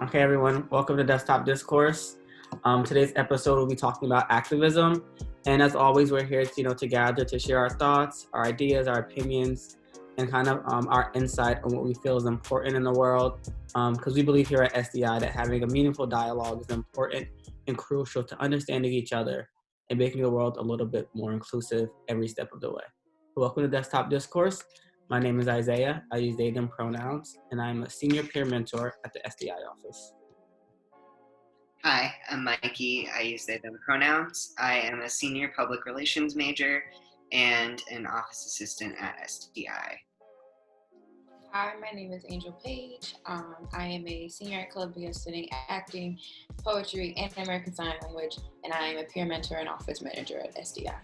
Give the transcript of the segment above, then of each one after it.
Okay, everyone, welcome to Desktop Discourse. Today's episode will be talking about activism, and as always, we're here to gather to share our thoughts, our ideas, our opinions, and kind of our insight on what we feel is important in the world. Because we believe here at SDI that having a meaningful dialogue is important and crucial to understanding each other and making the world a little bit more inclusive every step of the way. Welcome to Desktop Discourse. My name is Isaiah. I use they, them pronouns, and I'm a senior peer mentor at the SDI office. Hi, I'm Mikey. I use they, them pronouns. I am a senior public relations major and an office assistant at SDI. Hi, my name is Angel Page. I am a senior at Columbia studying acting, poetry, and American Sign Language, and I am a peer mentor and office manager at SDI.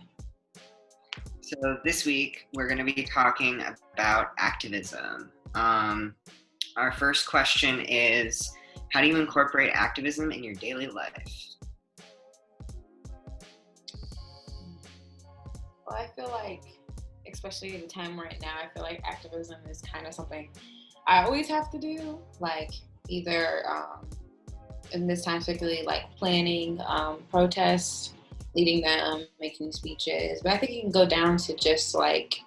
So this week, we're going to be talking about activism. Our first question is, how do you incorporate activism in your daily life? Well, I feel like, especially at the time we're at now, I feel like activism is kind of something I always have to do, like either in this time particularly like planning protests, leading them, making speeches, but I think you can go down to just like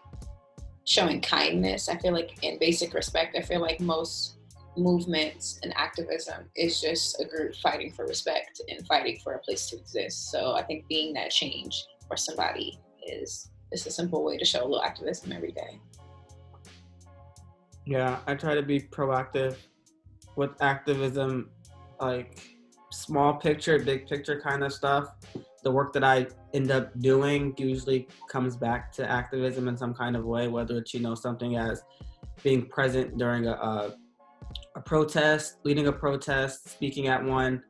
showing kindness. I feel like in basic respect, I feel like most movements and activism is just a group fighting for respect and fighting for a place to exist. So I think being that change for somebody is a simple way to show a little activism every day. Yeah, I try to be proactive with activism, like small picture, big picture kind of stuff. The work that I end up doing usually comes back to activism in some kind of way, whether it's, something as being present during a protest, leading a protest, speaking at one,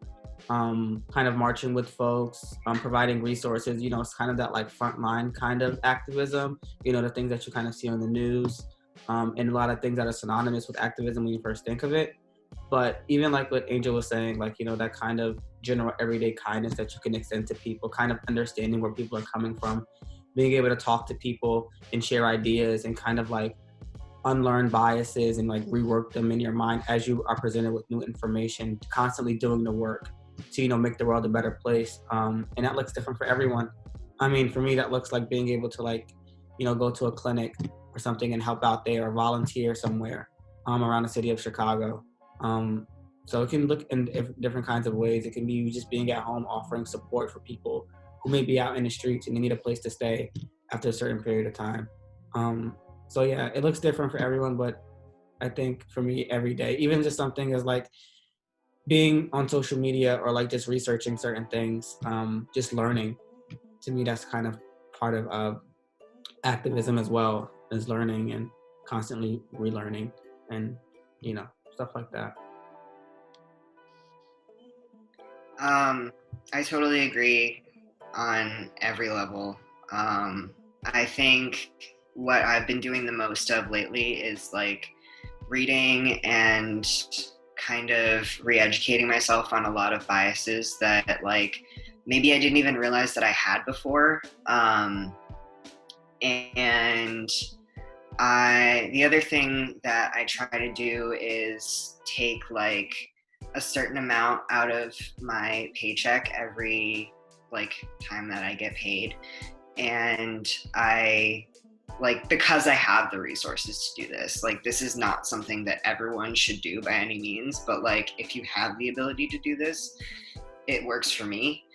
kind of marching with folks, providing resources. It's kind of that like frontline kind of activism, the things that you kind of see on the news, and a lot of things that are synonymous with activism when you first think of it. But even like what Angel was saying, like, that kind of general everyday kindness that you can extend to people, kind of understanding where people are coming from, being able to talk to people and share ideas and kind of like unlearn biases and like rework them in your mind as you are presented with new information, constantly doing the work to, make the world a better place. And that looks different for everyone. I mean, for me, that looks like being able to like, go to a clinic or something and help out there or volunteer somewhere around the city of Chicago. So it can look in different kinds of ways. It can be just being at home, offering support for people who may be out in the streets and they need a place to stay after a certain period of time. So yeah, it looks different for everyone, but I think for me every day, even just something as like being on social media or like just researching certain things, just learning, to me that's kind of part of activism as well, as learning and constantly relearning and stuff like that. I totally agree on every level. I think what I've been doing the most of lately is like reading and kind of re-educating myself on a lot of biases that like maybe I didn't even realize that I had before. And the other thing that I try to do is take like a certain amount out of my paycheck every like time that I get paid. And I like, because I have the resources to do this, like this is not something that everyone should do by any means, but like if you have the ability to do this, it works for me.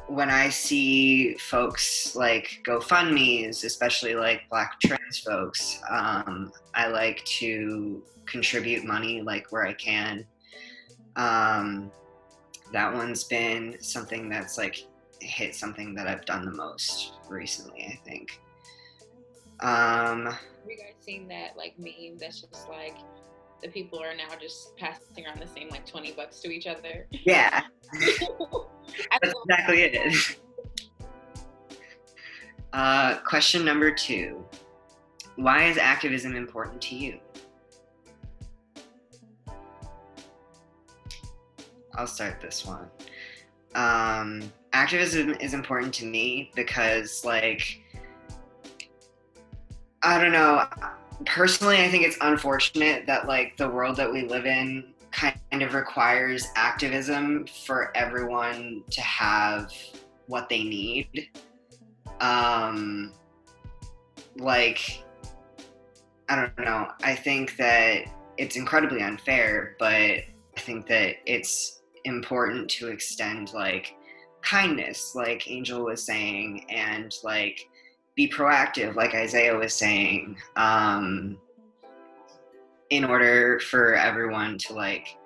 When I see folks like GoFundMes, especially like Black trans folks, I like to contribute money like where I can. That one's been something that's like hit something that I've done the most recently, I think. Have you guys seen that like meme that's just like the people are now just passing around the same like $20 to each other? Yeah. That's exactly it. Question number 2. Why is activism important to you? I'll start this one. Activism is important to me because like, I don't know, personally I think it's unfortunate that like the world that we live in kind of requires activism for everyone to have what they need. Like, I don't know. I think that it's incredibly unfair, but I think that it's important to extend like kindness, like Angel was saying, and like be proactive, like Isaiah was saying, in order for everyone to like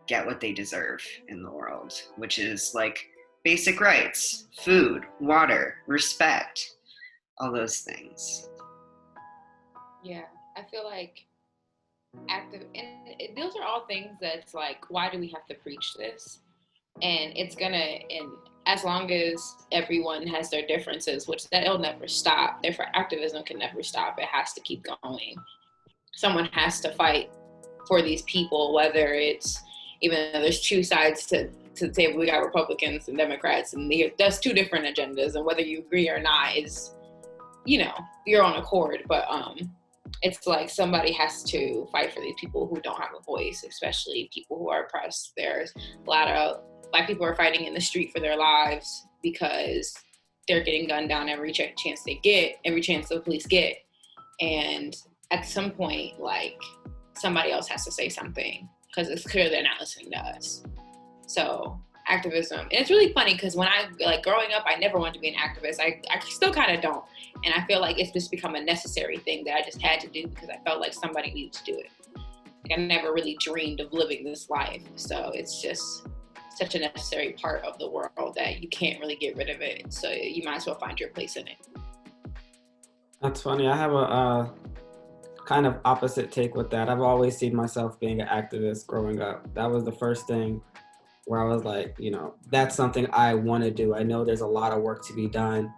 get what they deserve in the world, which is like basic rights, food, water, respect, all those things. Yeah, I feel like those are all things that's like, why do we have to preach this? And it's gonna, and as long as everyone has their differences, which that'll never stop, therefore activism can never stop. It has to keep going. Someone has to fight for these people, whether it's, even though there's two sides to the table, we got Republicans and Democrats, and that's two different agendas, and whether you agree or not is, you know, your own accord. But it's like somebody has to fight for these people who don't have a voice, especially people who are oppressed. There's a lot of Black people are fighting in the street for their lives because they're getting gunned down every chance they get, every chance the police get. And at some point, like, somebody else has to say something because it's clear they're not listening to us. So activism, and it's really funny because when I, like, growing up, I never wanted to be an activist. I still kind of don't. And I feel like it's just become a necessary thing that I just had to do because I felt like somebody needed to do it. Like, I never really dreamed of living this life. So it's just such a necessary part of the world that you can't really get rid of it. So you might as well find your place in it. That's funny. I have a kind of opposite take with that. I've always seen myself being an activist growing up. That was the first thing where I was like, you know, that's something I want to do. I know there's a lot of work to be done.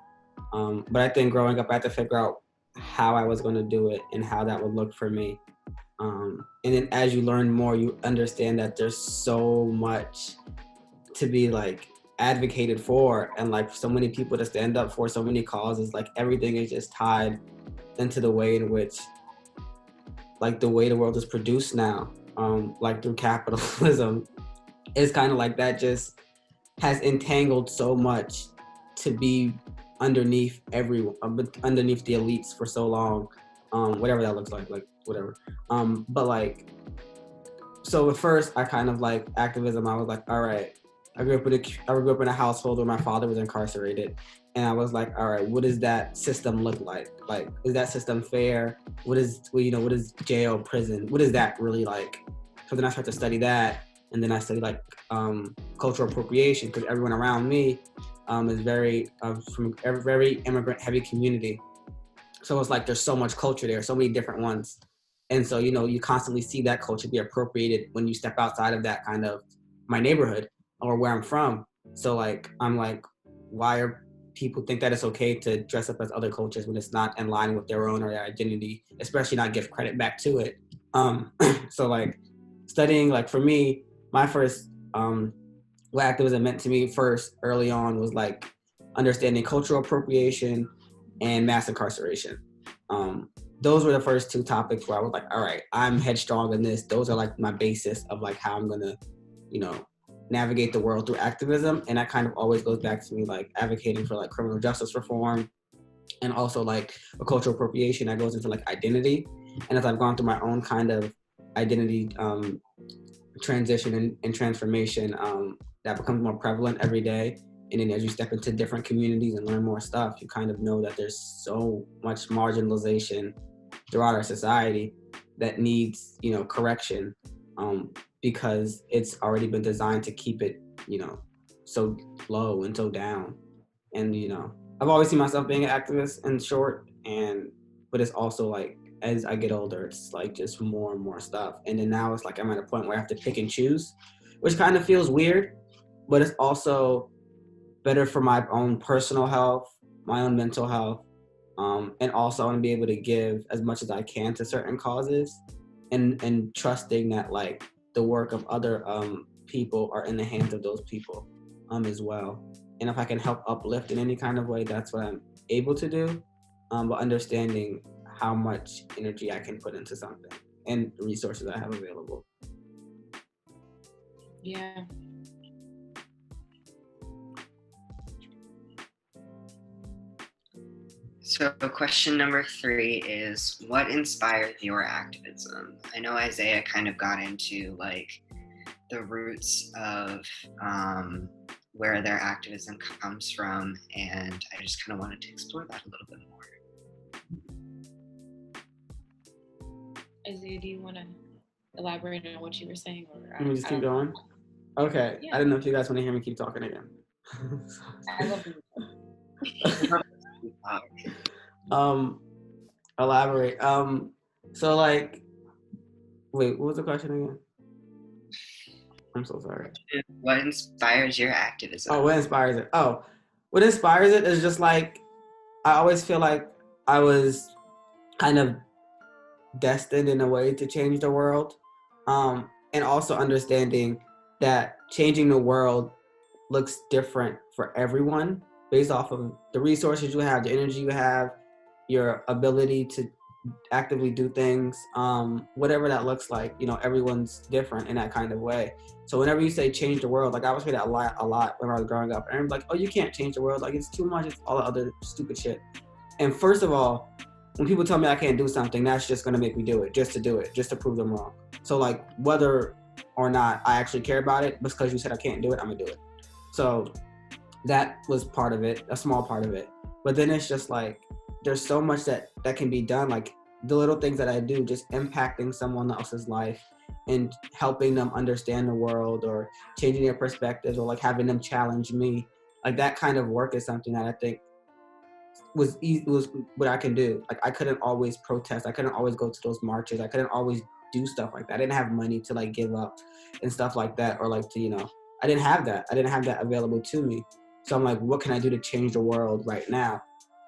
But I think growing up, I had to figure out how I was going to do it and how that would look for me. And then as you learn more, you understand that there's so much to be like advocated for, and like so many people to stand up for, so many causes. Like everything is just tied into the way in which, like, the way the world is produced now, like through capitalism. It's kind of like that just has entangled so much to be underneath everyone, underneath the elites for so long, whatever that looks like whatever. But like, so at first I kind of like activism. I was like, all right, I grew up in a household where my father was incarcerated, and I was like, all right, what does that system look like? Like, is that system fair? What is jail, prison? What is that really like? So then I started to study that, and then I studied like cultural appropriation, because everyone around me is very from a very immigrant heavy community. So it's like there's so much culture there, so many different ones. And so, you know, you constantly see that culture be appropriated when you step outside of that kind of my neighborhood or where I'm from. So like, I'm like, why are people think that it's okay to dress up as other cultures when it's not in line with their own or their identity, especially not give credit back to it. So like studying, like for me, my first, what activism meant to me first early on was like understanding cultural appropriation and mass incarceration. Those were the first two topics where I was like, all right, I'm headstrong in this. Those are like my basis of like how I'm gonna, you know, navigate the world through activism. And that kind of always goes back to me like advocating for like criminal justice reform, and also like a cultural appropriation that goes into like identity. And as I've gone through my own kind of identity transition and transformation, that becomes more prevalent every day. And then as you step into different communities and learn more stuff, you kind of know that there's so much marginalization throughout our society that needs, you know, correction, because it's already been designed to keep it, you know, so low and so down. And, you know, I've always seen myself being an activist in short, but it's also like, as I get older, it's like just more and more stuff. And then now it's like I'm at a point where I have to pick and choose, which kind of feels weird, but it's also better for my own personal health, my own mental health. And also I want to be able to give as much as I can to certain causes, and trusting that like the work of other people are in the hands of those people as well. And if I can help uplift in any kind of way, that's what I'm able to do. But understanding how much energy I can put into something and resources I have available. Yeah. So question number 3 is, what inspired your activism? I know Isaiah kind of got into like the roots of where their activism comes from, and I just kind of wanted to explore that a little bit more. Isaiah, do you want to elaborate on what you were saying? Or Let me just keep going. Okay. Yeah. I don't know if you guys want to hear me keep talking again. I love you. Elaborate. So like, wait, what was the question again? I'm so sorry. What inspires your activism? Oh, what inspires it? Oh, what inspires it is just like, I always feel like I was kind of destined in a way to change the world. And also understanding that changing the world looks different for everyone based off of the resources you have, the energy you have, your ability to actively do things, whatever that looks like. You know, everyone's different in that kind of way. So whenever you say change the world, like I was hearing that a lot when I was growing up. And everyone's like, oh, you can't change the world. Like it's too much. It's all the other stupid shit. And first of all, when people tell me I can't do something, that's just gonna make me do it, just to do it, just to prove them wrong. So like whether or not I actually care about it, because you said I can't do it, I'm gonna do it. So that was part of it, a small part of it. But then it's just like, there's so much that can be done, like the little things that I do, just impacting someone else's life and helping them understand the world, or changing their perspectives, or like having them challenge me. Like that kind of work is something that I think was what I can do. Like I couldn't always protest. I couldn't always go to those marches. I couldn't always do stuff like that. I didn't have money to like give up and stuff like that, or like to, you know, I didn't have that. I didn't have that available to me. So I'm like, what can I do to change the world right now?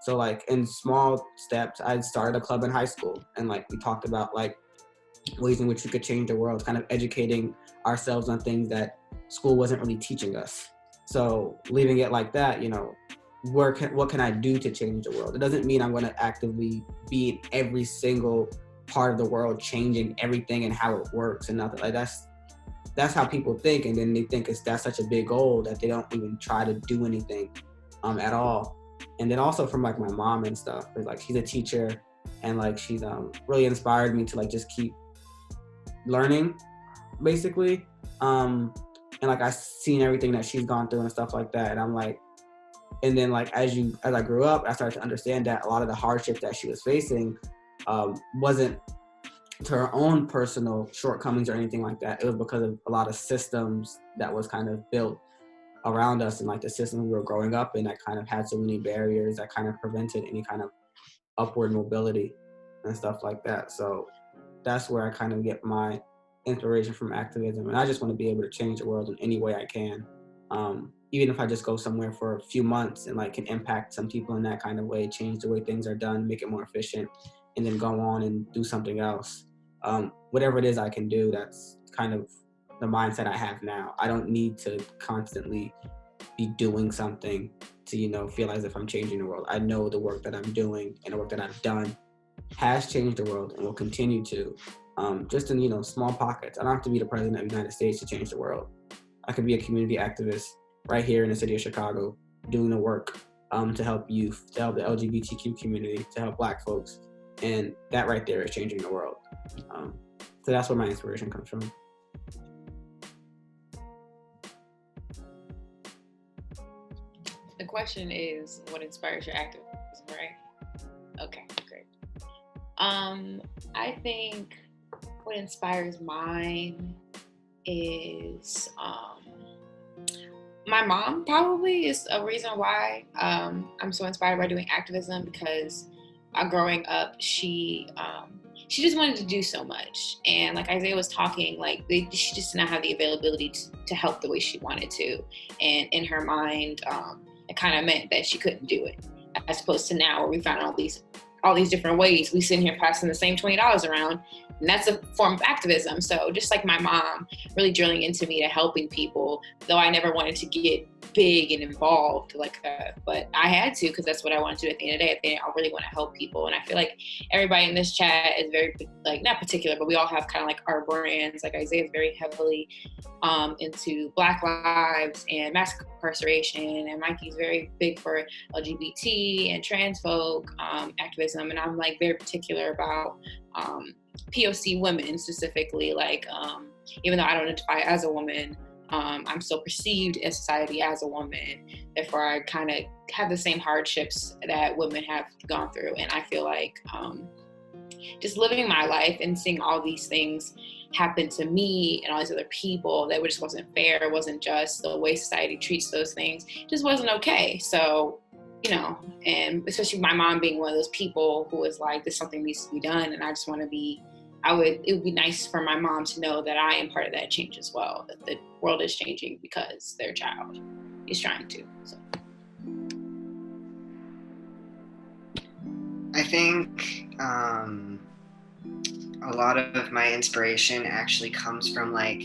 So like in small steps, I started a club in high school, and like we talked about like ways in which we could change the world, kind of educating ourselves on things that school wasn't really teaching us. So leaving it like that, you know, what can I do to change the world? It doesn't mean I'm going to actively be in every single part of the world, changing everything and how it works and nothing. Like that's how people think, and then they think that's such a big goal that they don't even try to do anything at all. And then also from like my mom and stuff, because like she's a teacher, and like she's really inspired me to like just keep learning, basically. And like I've seen everything that she's gone through and stuff like that, and I'm like, and then like as I grew up, I started to understand that a lot of the hardships that she was facing wasn't to her own personal shortcomings or anything like that. It was because of a lot of systems that was kind of built around us, and like the system we were growing up in that kind of had so many barriers that kind of prevented any kind of upward mobility and stuff like that. So that's where I kind of get my inspiration from activism, and I just want to be able to change the world in any way I can. Even if I just go somewhere for a few months and like can impact some people in that kind of way, change the way things are done, make it more efficient, and then go on and do something else. Whatever it is I can do, that's kind of the mindset I have now. I don't need to constantly be doing something to, you know, feel as if I'm changing the world. I know the work that I'm doing and the work that I've done has changed the world and will continue to, just in, you know, small pockets. I don't have to be the president of the United States to change the world. I could be a community activist right here in the city of Chicago, doing the work to help youth, to help the LGBTQ community, to help Black folks. And that right there is changing the world. So that's where my inspiration comes from. The question is, what inspires your activism, right? Okay, great. I think what inspires mine is my mom probably is a reason why I'm so inspired by doing activism, because growing up, she just wanted to do so much. And like Isaiah was talking, like she just did not have the availability to help the way she wanted to. And in her mind, it kind of meant that she couldn't do it. As opposed to now where we found all these different ways. We sit here passing the same $20 around, and that's a form of activism. So just like my mom really drilling into me to helping people, though I never wanted to get big and involved like that, but I had to, because that's what I want to do at the end of the day. At the end, I really want to help people, and I feel like everybody in this chat is very, like, not particular, but we all have kind of like our brands. Like Isaiah is very heavily into Black lives and mass incarceration, and Mikey's very big for LGBT and trans folk activism, and I'm like very particular about POC women specifically, like even though I don't identify as a woman, I'm still perceived in society as a woman. Therefore, I kind of have the same hardships that women have gone through. And I feel like just living my life and seeing all these things happen to me and all these other people, that just wasn't fair, it wasn't just. The way society treats those things just wasn't okay. So, you know, and especially my mom being one of those people who was like, this something needs to be done, and I just want to be, it would be nice for my mom to know that I am part of that change as well, that the world is changing because their child is trying to. So. I think a lot of my inspiration actually comes from like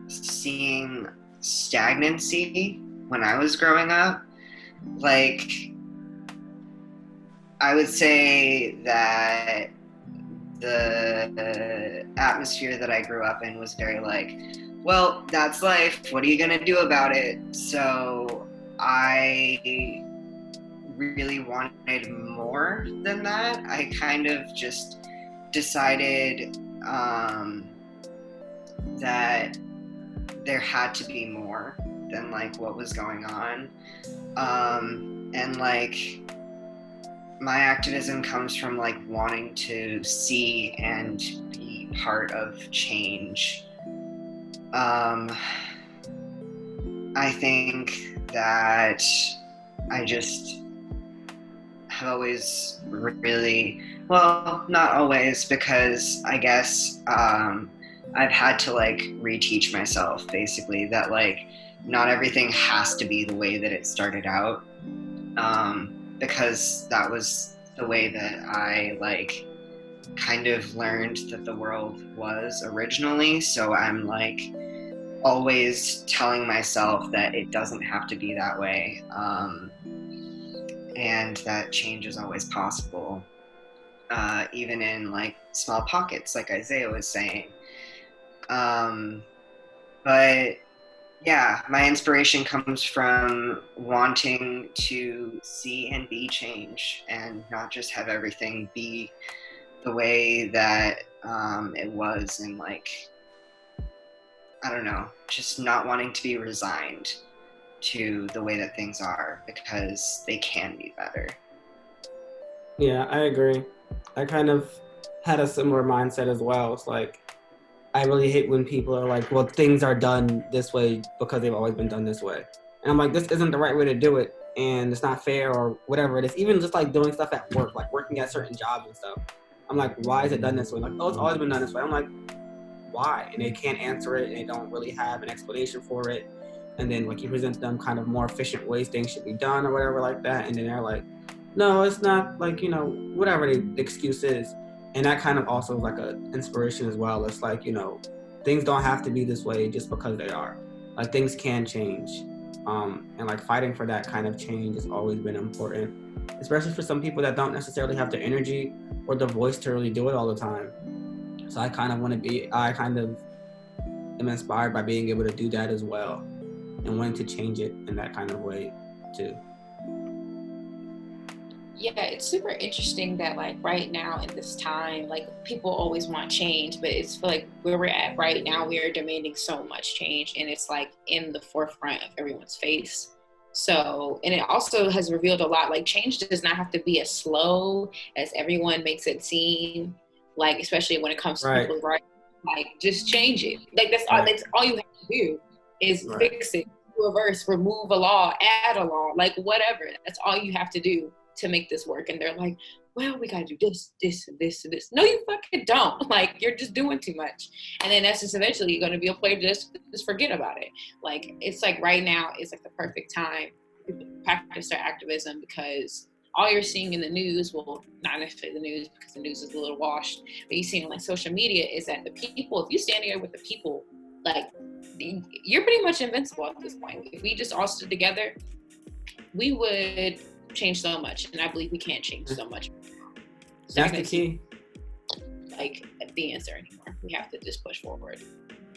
seeing stagnancy when I was growing up. Like, I would say that the atmosphere that I grew up in was very like, well, that's life, what are you gonna do about it? So I really wanted more than that. I kind of just decided that there had to be more than like what was going on. And like, my activism comes from like wanting to see and be part of change. I think that I just have always really, well, not always, because I guess I've had to like reteach myself basically that like not everything has to be the way that it started out. Because that was the way that I like kind of learned that the world was originally. So I'm like always telling myself that it doesn't have to be that way, and that change is always possible, even in like small pockets, like Isaiah was saying. But yeah, my inspiration comes from wanting to see and be change, and not just have everything be the way that it was, and like, I don't know, just not wanting to be resigned to the way that things are, because they can be better. Yeah, I agree. I kind of had a similar mindset as well. It's like, I really hate when people are like, well, things are done this way because they've always been done this way. And I'm like, this isn't the right way to do it, and it's not fair, or whatever it is. Even just like doing stuff at work, like working at certain jobs and stuff. I'm like, why is it done this way? Like, oh, it's always been done this way. I'm like, why? And they can't answer it, and they don't really have an explanation for it. And then like you present them kind of more efficient ways things should be done or whatever like that. And then they're like, no, it's not, like, you know, whatever the excuse is. And that kind of also is like an inspiration as well. It's like, you know, things don't have to be this way just because they are. Like, things can change. And like fighting for that kind of change has always been important, especially for some people that don't necessarily have the energy or the voice to really do it all the time. So I kind of am inspired by being able to do that as well, and wanting to change it in that kind of way too. Yeah, it's super interesting that like right now in this time, like people always want change, but it's like where we're at right now, we are demanding so much change, and it's like in the forefront of everyone's face. So, and it also has revealed a lot, like change does not have to be as slow as everyone makes it seem, like especially when it comes to people's rights. Like, just change it. Like that's all you have to do is fix it, reverse, remove a law, add a law, like whatever. That's all you have to do to make this work. And they're like, well, we gotta do this, this, and this, and this. No, you fucking don't. Like, you're just doing too much. And then that's just eventually gonna be a place just forget about it. Like, it's like right now is like the perfect time to practice their activism, because all you're seeing in the news, well, not necessarily the news because the news is a little washed, but you see on like social media is that the people, if you stand there with the people like, you're pretty much invincible at this point. If we just all stood together, we would change so much, and I believe we can't change so much. That's the key. Like the answer anymore. We have to just push forward.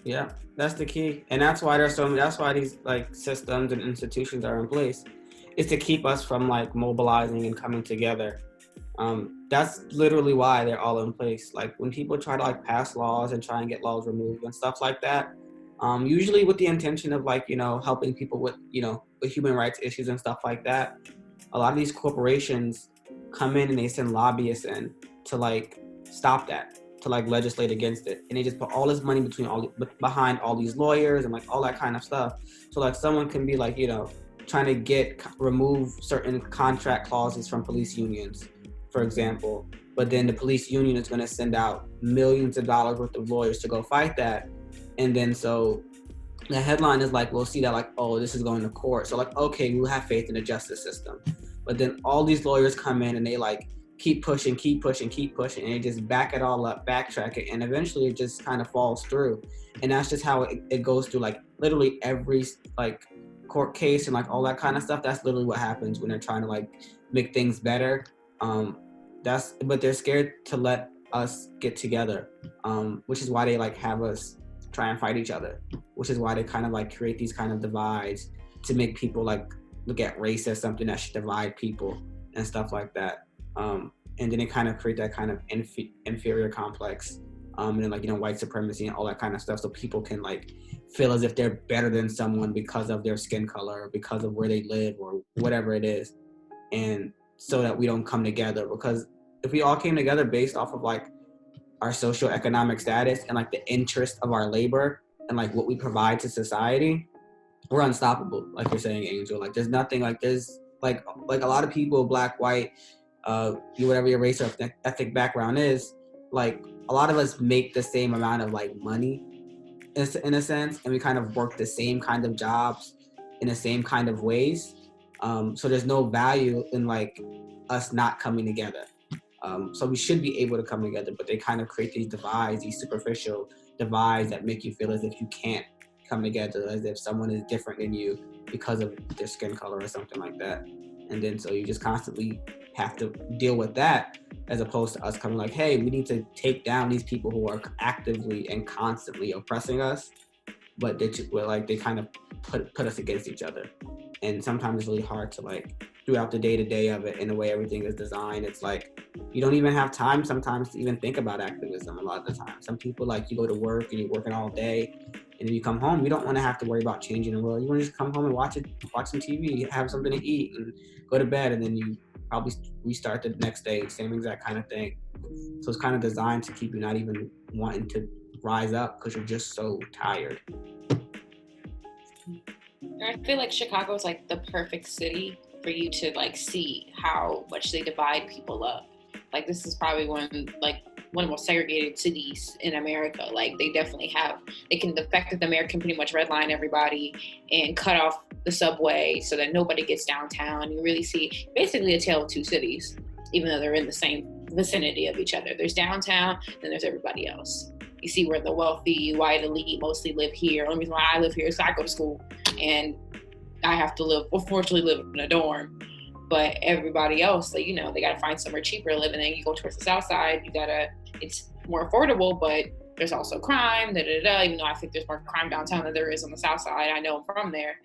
Yeah, that's the key, and that's why that's why these like systems and institutions are in place, is to keep us from like mobilizing and coming together. That's literally why they're all in place. Like when people try to like pass laws and try and get laws removed and stuff like that, usually with the intention of like, you know, helping people with, you know, with human rights issues and stuff like that. A lot of these corporations come in and they send lobbyists in to like stop that, to like legislate against it, and they just put all this money behind all these lawyers and like all that kind of stuff. So like someone can be like, you know, trying to remove certain contract clauses from police unions, for example, but then the police union is going to send out millions of dollars worth of lawyers to go fight that, and then so the headline is like, we'll see that like, oh, this is going to court, so like, okay, we'll have faith in the justice system. But then all these lawyers come in and they like keep pushing, and they just back it all up, backtrack it, and eventually it just kind of falls through. And that's just how it goes through like literally every like court case and like all that kind of stuff. That's literally what happens when they're trying to like make things better. But they're scared to let us get together, which is why they like have us try and fight each other, which is why they kind of like create these kind of divides to make people like look at race as something that should divide people and stuff like that. And then they kind of create that kind of inferior complex, and then like, you know, white supremacy and all that kind of stuff, so people can like feel as if they're better than someone because of their skin color or because of where they live or whatever it is. And so that we don't come together, because if we all came together based off of like our socioeconomic status and like the interest of our labor and like what we provide to society, we're unstoppable. Like you're saying, Angel, like there's nothing like there's like a lot of people, black, white, whatever your race or ethnic background is, like a lot of us make the same amount of like money in a sense, and we kind of work the same kind of jobs in the same kind of ways. So there's no value in like us not coming together. So we should be able to come together, but they kind of create these divides, these superficial divides that make you feel as if you can't come together, as if someone is different than you because of their skin color or something like that. And then so you just constantly have to deal with that, as opposed to us coming like, hey, we need to take down these people who are actively and constantly oppressing us, but they kind of put us against each other. And sometimes it's really hard to like, throughout the day-to-day of it and the way everything is designed, it's like you don't even have time sometimes to even think about activism a lot of the time. Some people, like, you go to work and you're working all day, and then you come home, you don't want to have to worry about changing the world. You want to just come home and watch some TV, have something to eat, and go to bed, and then you probably restart the next day, same exact kind of thing. So it's kind of designed to keep you not even wanting to rise up because you're just so tired. I feel like Chicago is like the perfect city for you to like see how much they divide people up. Like this is probably one of the most segregated cities in America. Like the fact that the mayor can pretty much redline everybody and cut off the subway so that nobody gets downtown. You really see basically a tale of two cities, even though they're in the same vicinity of each other. There's downtown, then there's everybody else. You see where the wealthy, white elite mostly live here. The only reason why I live here is I go to school and I have to unfortunately live in a dorm. But everybody else, like, you know, they got to find somewhere cheaper to live. And then you go towards the south side, it's more affordable, but there's also crime, even though I think there's more crime downtown than there is on the south side. I know I'm from there.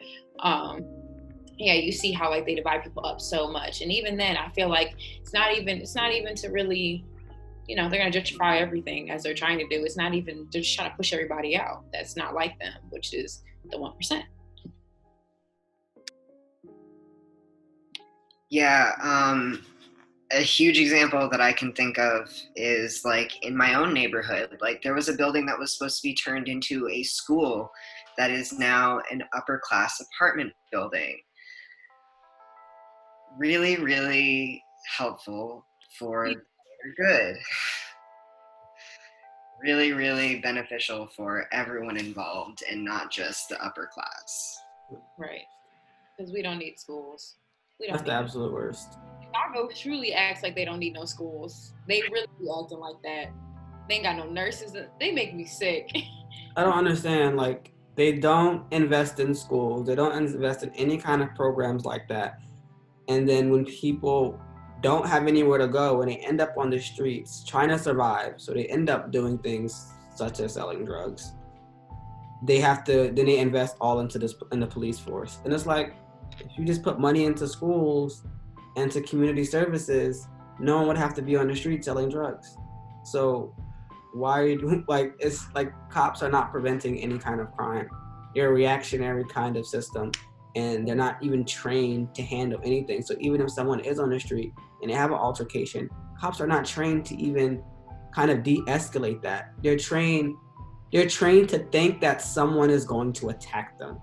Yeah, you see how like they divide people up so much. And even then, I feel like it's not even to really, you know, they're going to gentrify everything as they're trying to do. It's not even, they're just trying to push everybody out that's not like them, which is the 1%. Yeah, a huge example that I can think of is like in my own neighborhood. Like there was a building that was supposed to be turned into a school that is now an upper class apartment building. Really, really helpful for good. Really, really beneficial for everyone involved and not just the upper class. Right, because we don't need schools. That's the absolute worst. Chicago truly acts like they don't need no schools. They really be acting like that. They ain't got no nurses. They make me sick. I don't understand. Like, they don't invest in schools. They don't invest in any kind of programs like that. And then when people don't have anywhere to go and they end up on the streets trying to survive, so they end up doing things such as selling drugs. Then they invest all into the police force. And it's like, if you just put money into schools and to community services, no one would have to be on the street selling drugs. So why are you doing, like, it's like cops are not preventing any kind of crime. They're a reactionary kind of system, and they're not even trained to handle anything. So even if someone is on the street and they have an altercation, cops are not trained to even kind of de-escalate that. They're trained to think that someone is going to attack them.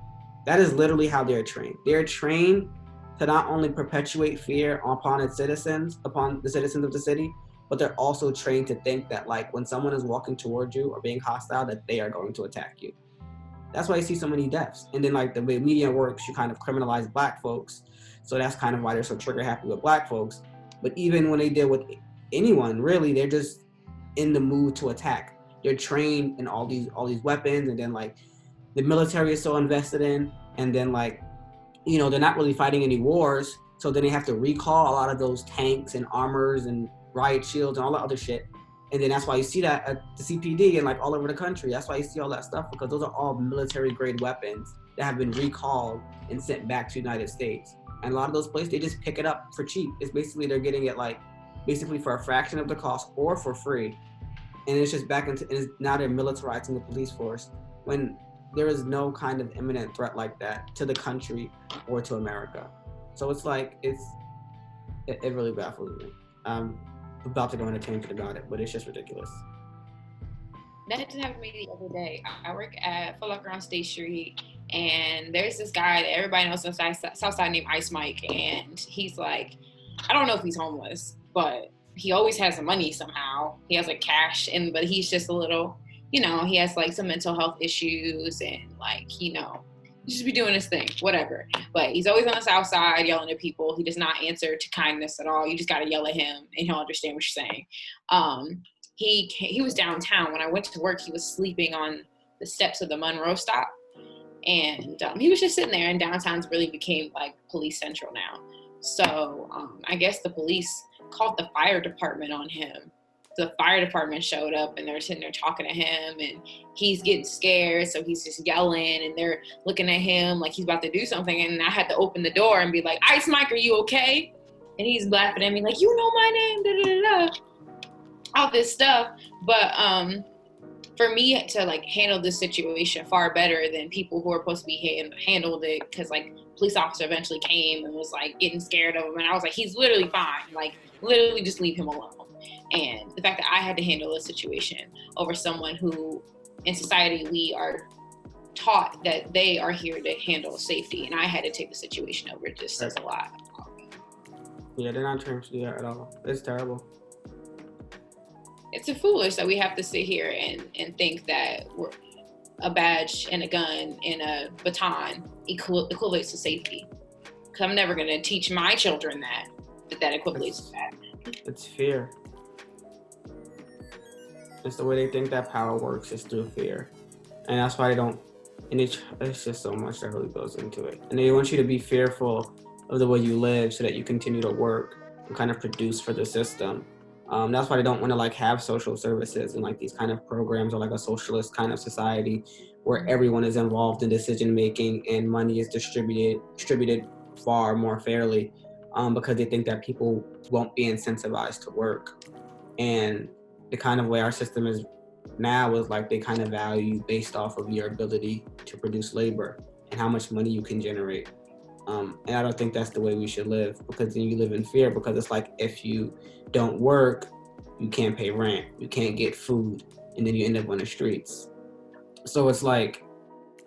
That is literally how they're trained. They're trained to not only perpetuate fear upon the citizens of the city, but they're also trained to think that, like, when someone is walking towards you or being hostile, that they are going to attack you. That's why you see so many deaths. And then, like, the way media works, you kind of criminalize Black folks. So that's kind of why they're so trigger happy with Black folks. But even when they deal with anyone, really, they're just in the mood to attack. They're trained in all these weapons, and then, like, the military is so invested in, and then, like, they're not really fighting any wars, so then they have to recall a lot of those tanks and armors and riot shields and all that other shit. And then that's why you see that at the CPD and, like, all over the country. That's why you see all that stuff, because those are all military grade weapons that have been recalled and sent back to the United States. And a lot of those places, they just pick it up for cheap. It's basically, they're getting it, like, basically for a fraction of the cost or for free. And it's just now they're militarizing the police force when there is no kind of imminent threat like that to the country or to America. So it's like, it really baffles me. I'm about to go on a tangent about it, but it's just ridiculous. That just happened to me the other day. I work at Foot Locker on State Street, and there's this guy that everybody knows Southside named Ice Mike, and he's like, I don't know if he's homeless, but he always has some money somehow. He has, like, cash, but he's just a little, he has, like, some mental health issues, and, like, he just be doing his thing, whatever. But he's always on the South Side yelling at people. He does not answer to kindness at all. You just got to yell at him, and he'll understand what you're saying. He was downtown. When I went to work, he was sleeping on the steps of the Monroe stop. And he was just sitting there, and downtown's really became, like, police central now. So I guess the police called the fire department on him. The fire department showed up, and they're sitting there talking to him, and he's getting scared, so he's just yelling, and they're looking at him like he's about to do something, and I had to open the door and be like, Ice Mike, are you okay? And he's laughing at me like, you know my name, da-da-da-da, all this stuff. But for me to, like, handle this situation far better than people who are supposed to be handled it, because, like, police officer eventually came and was, like, getting scared of him, and I was like, he's literally fine, like, literally just leave him alone. And the fact that I had to handle this situation over someone who, in society, we are taught that they are here to handle safety, and I had to take the situation over, it just says a lot. Yeah, they're not trained to do that at all. It's terrible. It's foolish that we have to sit here and think that we're a badge and a gun and a baton equates to safety. Because I'm never going to teach my children that equates to that. It's fear. It's the way they think that power works is through fear. And that's why they don't, and it's just so much that really goes into it. And they want you to be fearful of the way you live so that you continue to work and kind of produce for the system. That's why they don't want to, like, have social services and, like, these kind of programs, or like a socialist kind of society where everyone is involved in decision making and money is distributed far more fairly, because they think that people won't be incentivized to work. And the kind of way our system is now is, like, they kind of value based off of your ability to produce labor and how much money you can generate. And I don't think that's the way we should live, because then you live in fear, because it's like, if you don't work, you can't pay rent, you can't get food, and then you end up on the streets. So it's like,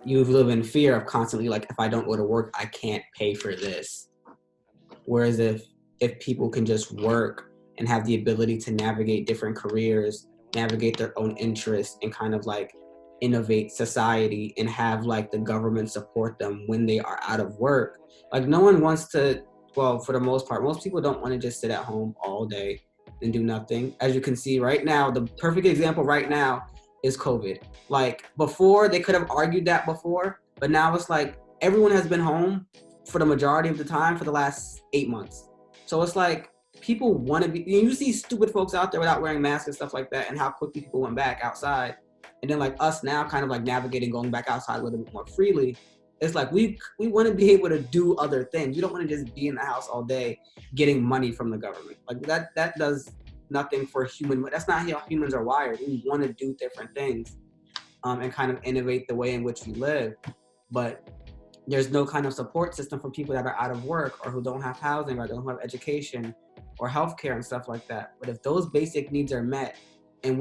you live in fear of constantly, like, if I don't go to work, I can't pay for this. Whereas if people can just work and have the ability to navigate different careers, navigate their own interests, and kind of, like, innovate society and have, like, the government support them when they are out of work. Like, no one wants to, well, for the most part, most people don't want to just sit at home all day and do nothing. As you can see right now, the perfect example right now is COVID. Like before, they could have argued that before, but now it's like everyone has been home for the majority of the time for the last 8 months. So it's like people want to be, you see stupid folks out there without wearing masks and stuff like that, and how quickly people went back outside. And then like us now kind of like navigating going back outside a little bit more freely. It's like we want to be able to do other things. We don't want to just be in the house all day getting money from the government. Like that does nothing for human. That's not how humans are wired. We want to do different things and kind of innovate the way in which we live. But there's no kind of support system for people that are out of work or who don't have housing or don't have education or healthcare and stuff like that. But if those basic needs are met, and if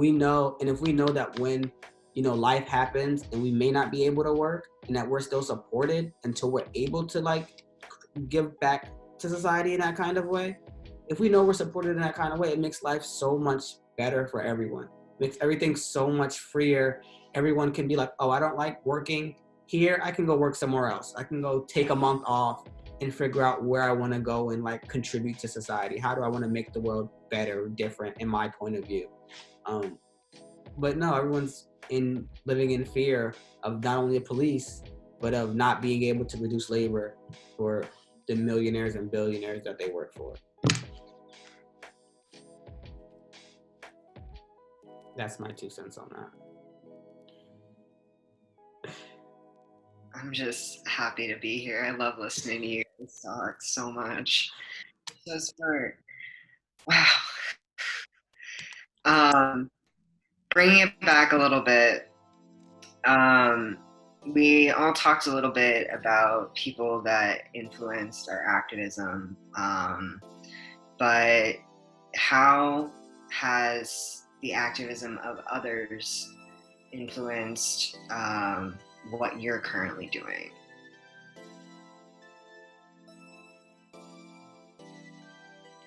we know that when life happens and we may not be able to work, and that we're still supported until we're able to like give back to society in that kind of way. If we know we're supported in that kind of way, it makes life so much better for everyone. It makes everything so much freer. Everyone can be like, oh, I don't like working here. I can go work somewhere else. I can go take a month off and figure out where I want to go and like contribute to society. How do I want to make the world better, different in my point of view? But no, everyone's living in fear of not only the police, but of not being able to reduce labor for the millionaires and billionaires that they work for. That's my 2 cents on that. I'm just happy to be here. I love listening to you talk so much. So smart. Wow. Bringing it back a little bit, we all talked a little bit about people that influenced our activism, but how has the activism of others influenced what you're currently doing?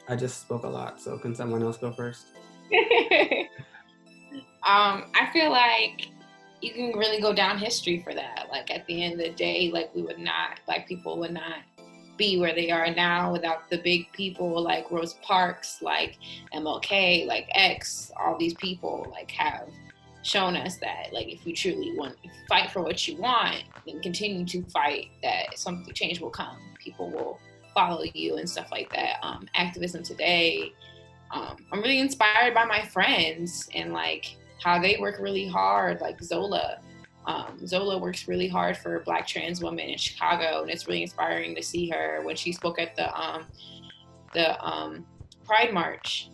I just spoke a lot, so can someone else go first? I feel like you can really go down history for that. Like at the end of the day, like Black people would not be where they are now without the big people like Rosa Parks, like MLK, like X. All these people like have shown us that like if you truly want to fight for what you want and continue to fight, that something change will come. People will follow you and stuff like that. Activism today, I'm really inspired by my friends and like how they work really hard. Like Zola works really hard for Black trans women in Chicago, and it's really inspiring to see her when she spoke at the Pride March.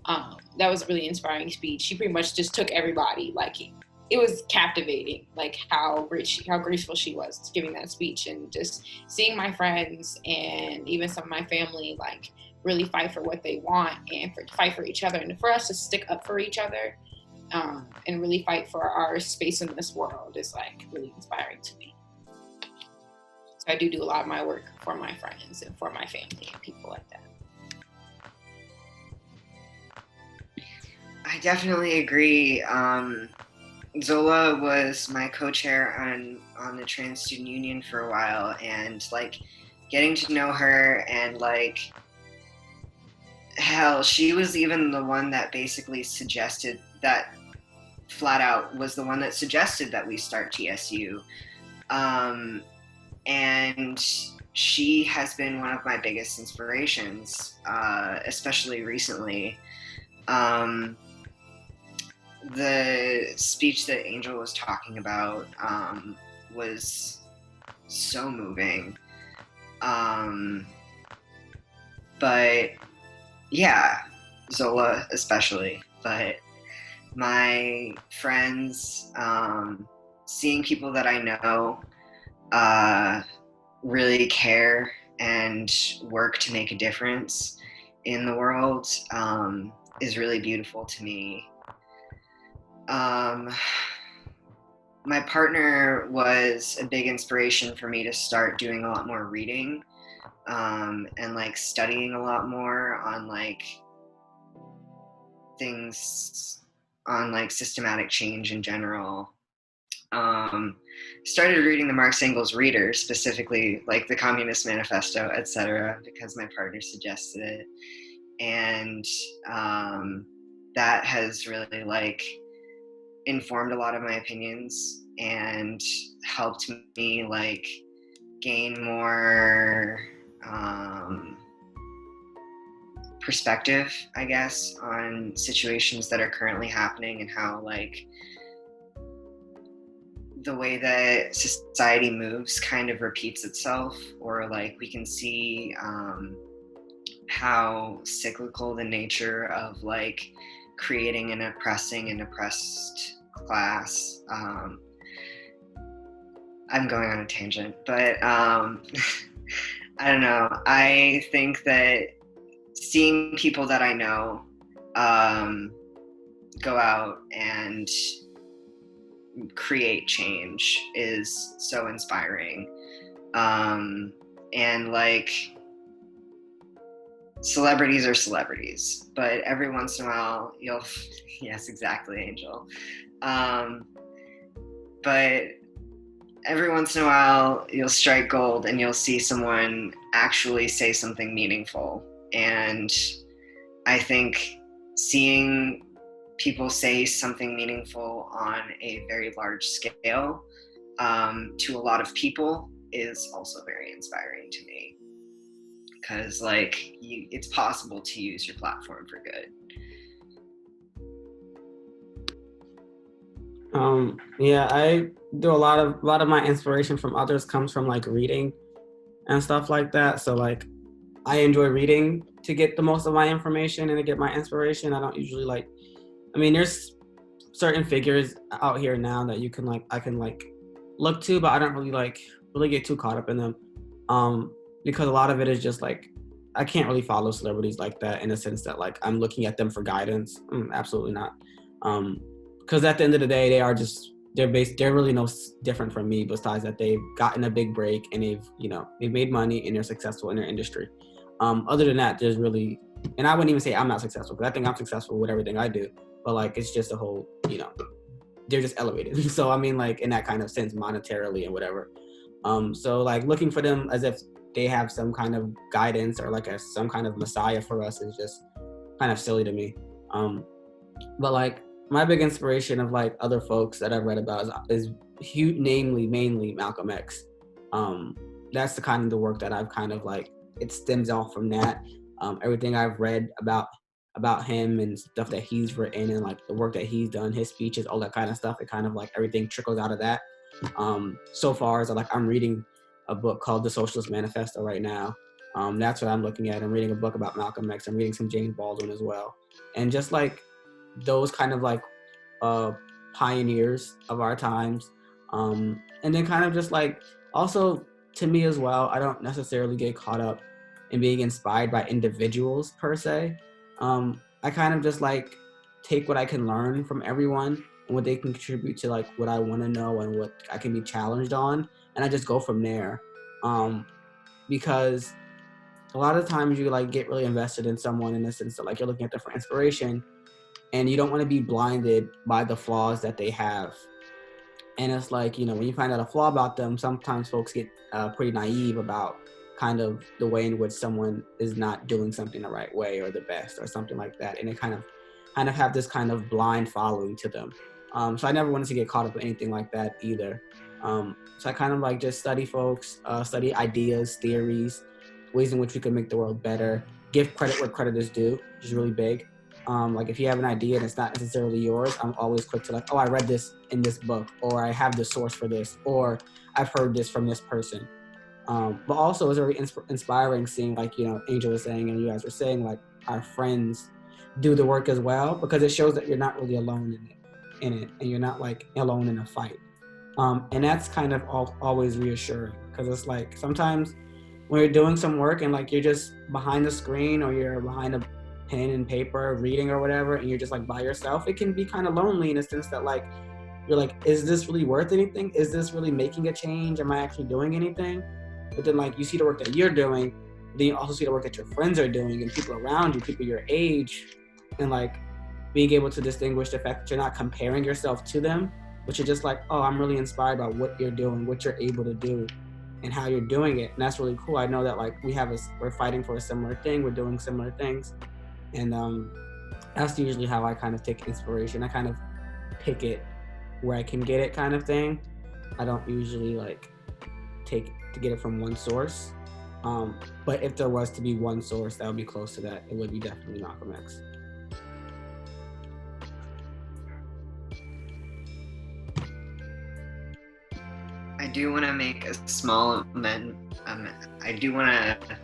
That was a really inspiring speech. She pretty much just took everybody. Like it was captivating, like how graceful she was giving that speech, and just seeing my friends and even some of my family like really fight for what they want and fight for each other, and for us to stick up for each other and really fight for our space in this world is like really inspiring to me. So I do a lot of my work for my friends and for my family and people like that. I definitely agree. Zola was my co-chair on the Trans Student Union for a while, and like getting to know her, and like hell, she was even the one that basically suggested that, flat out was the one that suggested that we start TSU. And she has been one of my biggest inspirations, especially recently. The speech that Angel was talking about was so moving. But yeah, Zola especially, but my friends, seeing people that I know really care and work to make a difference in the world is really beautiful to me. My partner was a big inspiration for me to start doing a lot more reading and like studying a lot more on like things on like systematic change in general. Started reading the Marx Engels Reader, specifically like the Communist Manifesto, etc., because my partner suggested it, and that has really like informed a lot of my opinions and helped me like gain more perspective, I guess, on situations that are currently happening and how like the way that society moves kind of repeats itself, or like we can see how cyclical the nature of like creating an oppressing and oppressed class. I'm going on a tangent, but I don't know. I think that seeing people that I know go out and create change is so inspiring. And like, celebrities are celebrities, but every once in a while you'll, yes, exactly, Angel. But every once in a while you'll strike gold and you'll see someone actually say something meaningful. And I think seeing people say something meaningful on a very large scale to a lot of people is also very inspiring to me. Because like it's possible to use your platform for good. Yeah, I do a lot of my inspiration from others comes from like reading and stuff like that. So like I enjoy reading to get the most of my information and to get my inspiration. I don't usually like, I mean, there's certain figures out here now that you can like, I can like look to, but I don't really get too caught up in them. Because a lot of it is just like, I can't really follow celebrities like that in the sense that like I'm looking at them for guidance. Absolutely not. Because at the end of the day, they're really no different from me besides that they've gotten a big break and they've made money and they're successful in their industry. Other than that, there's really, and I wouldn't even say I'm not successful because I think I'm successful with everything I do, but like, it's just a whole, they're just elevated. So I mean, like in that kind of sense, monetarily and whatever. So like looking for them as if they have some kind of guidance or like some kind of messiah for us is just kind of silly to me. But like my big inspiration of like other folks that I've read about is mainly Malcolm X. That's the kind of the work that I've kind of like, it stems off from that. Everything I've read about him and stuff that he's written and like the work that he's done, his speeches, all that kind of stuff, it kind of like everything trickles out of that. So far as like I'm reading a book called The Socialist Manifesto right now. That's what I'm looking at. I'm reading a book about Malcolm X. I'm reading some James Baldwin as well. And just like those kind of like pioneers of our times. And then kind of just like also to me as well, I don't necessarily get caught up in being inspired by individuals per se. I kind of just like take what I can learn from everyone and what they can contribute to like what I want to know and what I can be challenged on. And I just go from there. Because a lot of times you like get really invested in someone in the sense that like you're looking at them for inspiration and you don't want to be blinded by the flaws that they have. And it's like, when you find out a flaw about them, sometimes folks get pretty naive about kind of the way in which someone is not doing something the right way or the best or something like that. And they kind of have this kind of blind following to them. So I never wanted to get caught up with anything like that either. So I kind of like just study folks, study ideas, theories, ways in which we can make the world better, give credit where credit is due, which is really big. Like if you have an idea and it's not necessarily yours, I'm always quick to like, oh, I read this in this book, or I have the source for this, or I've heard this from this person. But also it's very inspiring seeing like, Angel was saying and you guys were saying like our friends do the work as well, because it shows that you're not really alone in it and you're not like alone in a fight. And that's kind of always reassuring, because it's like sometimes when you're doing some work and like you're just behind the screen or you're behind a pen and paper reading or whatever and you're just like by yourself, it can be kind of lonely in the sense that like you're like, is this really worth anything? Is this really making a change? Am I actually doing anything? But then like you see the work that you're doing, then you also see the work that your friends are doing and people around you, people your age, and like being able to distinguish the fact that you're not comparing yourself to them, but you're just like, oh, I'm really inspired by what you're doing, what you're able to do and how you're doing it. And that's really cool. I know that like we're fighting for a similar thing. We're doing similar things. And that's usually how I kind of take inspiration. I kind of pick it where I can get it kind of thing. I don't usually like take to get it from one source. But if there was to be one source that would be close to that, it would be definitely Malcolm X. I do want to make a small amendment. I do want to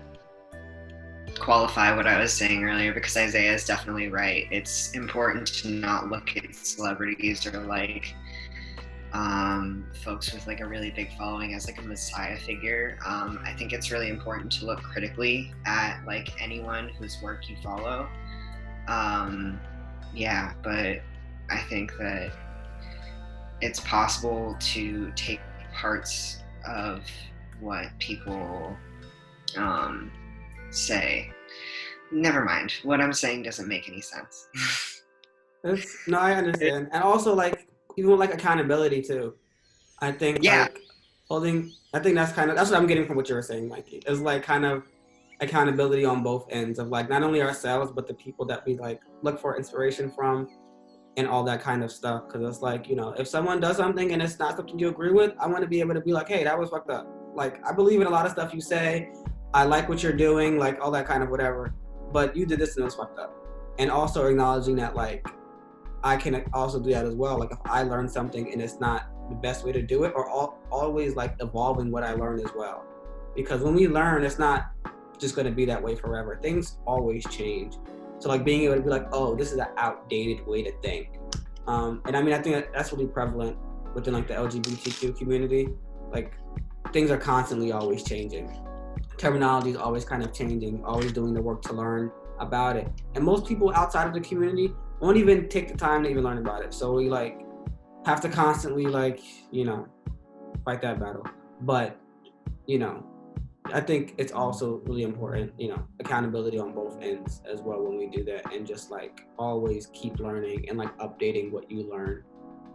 qualify what I was saying earlier, because Isaiah is definitely right. It's important to not look at celebrities or like folks with like a really big following as like a messiah figure. I think it's really important to look critically at like anyone whose work you follow. Yeah, but I think that it's possible to take parts of what people say. Never mind. What I'm saying doesn't make any sense. No, I understand. And also, like, even with, like, accountability, too. I think, Yeah. like, I think that's what I'm getting from what you were saying, Mikey. Is, like, kind of accountability on both ends of, like, not only ourselves, but the people that we, like, look for inspiration from and all that kind of stuff. Because it's like, you know, if someone does something and it's not something you agree with, I want to be able to be like, hey, that was fucked up. Like, I believe in a lot of stuff you say. I like what you're doing, like, all that kind of whatever. But you did this and it was fucked up. And also acknowledging that, like, I can also do that as well. Like, if I learn something and it's not the best way to do it, or always, like, evolving what I learn as well. Because when we learn, it's not just going to be that way forever. Things always change. So, like, being able to be like, oh, this is an outdated way to think. And I mean, I think that's really prevalent within, like, the LGBTQ community. Like, things are constantly always changing. Terminology is always kind of changing, always doing the work to learn about it. And most people outside of the community won't even take the time to even learn about it. So we, like, have to constantly, like, you know, fight that battle. But, you know, I think it's also really important, you know, accountability on both ends as well when we do that, and just, like, always keep learning and, like, updating what you learn.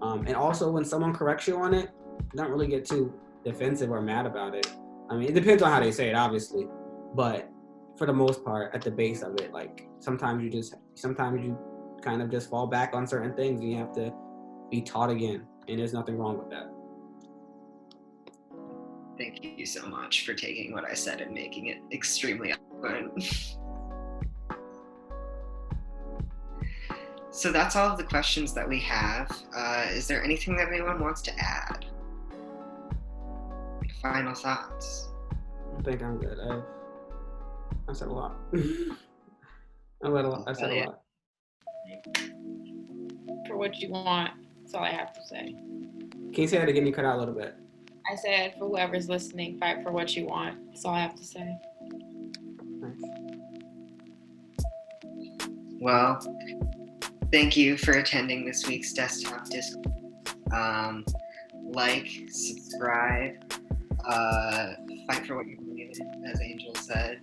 And also when someone corrects you on it, don't really get too defensive or mad about it. I mean, it depends on how they say it, obviously, but for the most part, at the base of it, like, sometimes you kind of just fall back on certain things and you have to be taught again, and there's nothing wrong with that. Thank you so much for taking what I said and making it extremely eloquent. So that's all of the questions that we have. Is there anything that anyone wants to add? Final thoughts? I think I'm good. I said a lot. I said a lot. For what you want, that's all I have to say. Can you say that again? You cut out a little bit. I said, for whoever's listening, fight for what you want. That's all I have to say. Nice. Well, thank you for attending this week's Desktop Discourse. Like, subscribe, fight for what you believe in, as Angel said.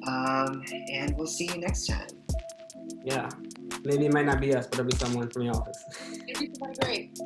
And we'll see you next time. Yeah. Maybe it might not be us, but it'll be someone from your office. It'll be somebody great.